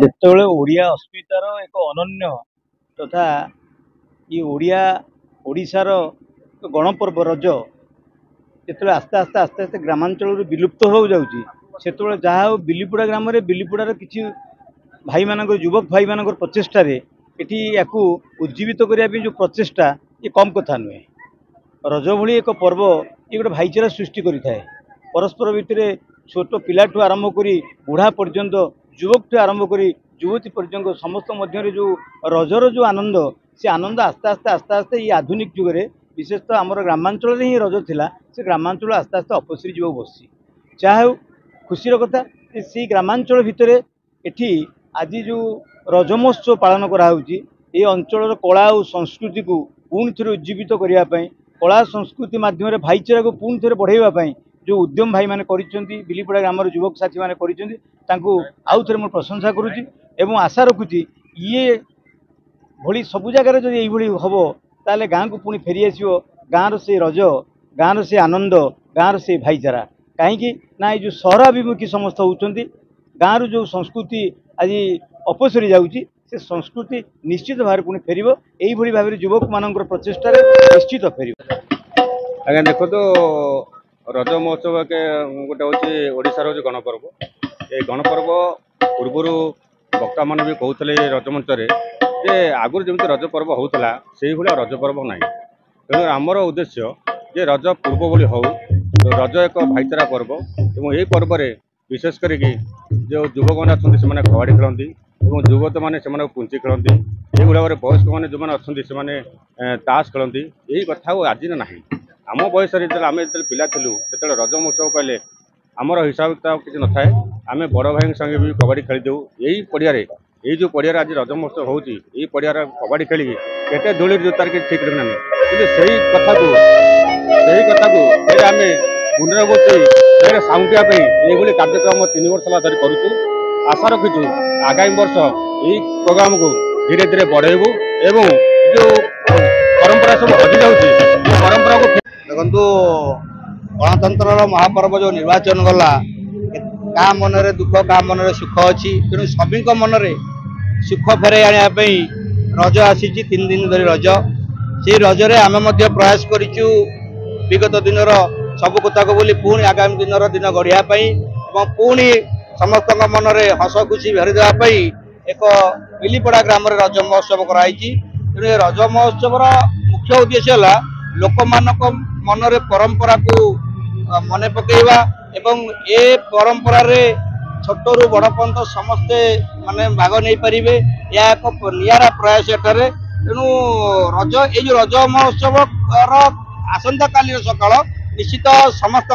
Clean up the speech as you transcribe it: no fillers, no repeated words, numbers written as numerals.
ଯେତେବେଳେ ଓଡ଼ିଆ ଅସ୍ମିତାର ଏକ ଅନନ୍ୟ ତଥା ଓଡ଼ିଶାର ଗଣପର୍ବ ରଜ ଯେତେବେଳେ ଆସ୍ତେ ଆସ୍ତେ ଆସ୍ତେ ଆସ୍ତେ ଗ୍ରାମାଞ୍ଚଳରୁ ବିଲୁପ୍ତ ହେବାକୁ ଯାଉଛି, ସେତେବେଳେ ଯାହା ହେଉ ବିଲିପୁଡ଼ା ଗ୍ରାମରେ ବିଲିପୁଡ଼ାର କିଛି ଭାଇମାନଙ୍କର ଯୁବକ ଭାଇମାନଙ୍କର ପ୍ରଚେଷ୍ଟାରେ ଏଠି ୟାକୁ ଉଜ୍ଜୀବିତ କରିବା ପାଇଁ ଯେଉଁ ପ୍ରଚେଷ୍ଟା, ଏ କମ୍ କଥା ନୁହେଁ। ରଜ ଭଳି ଏକ ପର୍ବ ଏ ଗୋଟେ ଭାଇଚାରା ସୃଷ୍ଟି କରିଥାଏ। परस्पर भितर छोट पिलाठू आरंभ करी बुढ़ा पर्यंत युवकठू आरंभ करी युवती पर्यंत समस्त मध्य जो रजर जो आनंद से आनंद आस्ते आस्ते आस्ते आस्ते ये आधुनिक जुगे विशेषतः आमर ग्रामांचल ही रज थिला से ग्रामांचल आस्ते आस्ते अपसरी जीव बसी चाहे खुशी कथा से ग्रामांचल भितर एठी आज जो रज महोत्सव पालन कराऊँगी ये अंचल कला और संस्कृति को पुणी थे उज्जीवित करने कला संस्कृति मध्यम भाईचारा को पुणी थे बढ़ाई जो उद्यम भाई मैंने बिलीपड़ा ग्राम युवक साथी मैंने आउ थे मुझे प्रशंसा करुच्ची एवं आशा रखुची ये भली सबु जगार जो ये हम ताले गाँ को पुणी फेरी आसो गाँव से रज गाँव से आनंद गाँव से भाईचारा कहीं ना ये सहराभिमुखी समस्त होती गाँव जो संस्कृति आज अपसरी जाऊँगी से संस्कृति निश्चित भाव पुणी फेर यही भाव युवक मान प्रचेषा निश्चित फेर। आज्ञा देखो तो रज महोत्सव के गोटे हूँ ओडार जो गणपर्व ये गणपर्व पूर्वर वक्ता मान भी कहते रज मंच जे आगुरी जमी रज पर्व होता से भाया रज पर्व ना तेणु आमर उद्देश्य जे रज पूर्व भली हो रज एक भाईचारा पर्व और यही पर्व विशेष करके जो युवक मैंने अच्छा कबाड़ी खेलती और युवत मैंने पुंची खेलती ये भाव वयस्क मैंने जो मैंने अच्छा ताश खेलती यही कथा आज ना आम बयस आम जो पिला थिलु जो रज महोत्सव कहले आमर हिसाब किताब किसी न थाए आम बड़ भाई संगे भी कबाड़ी खेली दू यही पड़िया ये जो पड़िया आज रज महोत्सव होती पड़िया कबाड़ी खेल केते धूली जोतार कि ठीक रखना कि कथा को आम पुनरावृत्ति साउंटापी ये कार्यक्रम 3 वर्ष धरी करुचु आशा रखीचु आगामी वर्ष यही प्रोग्राम को धीरे धीरे बढ़ेबू एवं जो परंपरा सब हजि जाऊँगी परंपरा को देखु गणतंत्र महापर्व जो निर्वाचन गला क्या मनरे दुख क्या मनरे सुख अच्छी तेणु सभी मनरे सुख फेरे आने रज आसी 3 दिन धरी रज से रजरे आम प्रयास करूँ विगत दिन सब कथा को बोली पुणी आगामी दिन गढ़ापी पुणी समस्त मनरे हस खुशी भरी देवाई एक बिलीपड़ा ग्राम रज महोत्सव कराई तेणु रज महोत्सव मुख्य उद्देश्य है लोक मनरे परंपरा को मन पकेवा एवं ए परंपरा रे छोटू बड़ पर्यंत समस्ते माने भाग नहीं पारे यह एक निरा प्रयास एठारे तेणु रज ये रज महोत्सव आसंता काली सकाळ निश्चित समस्त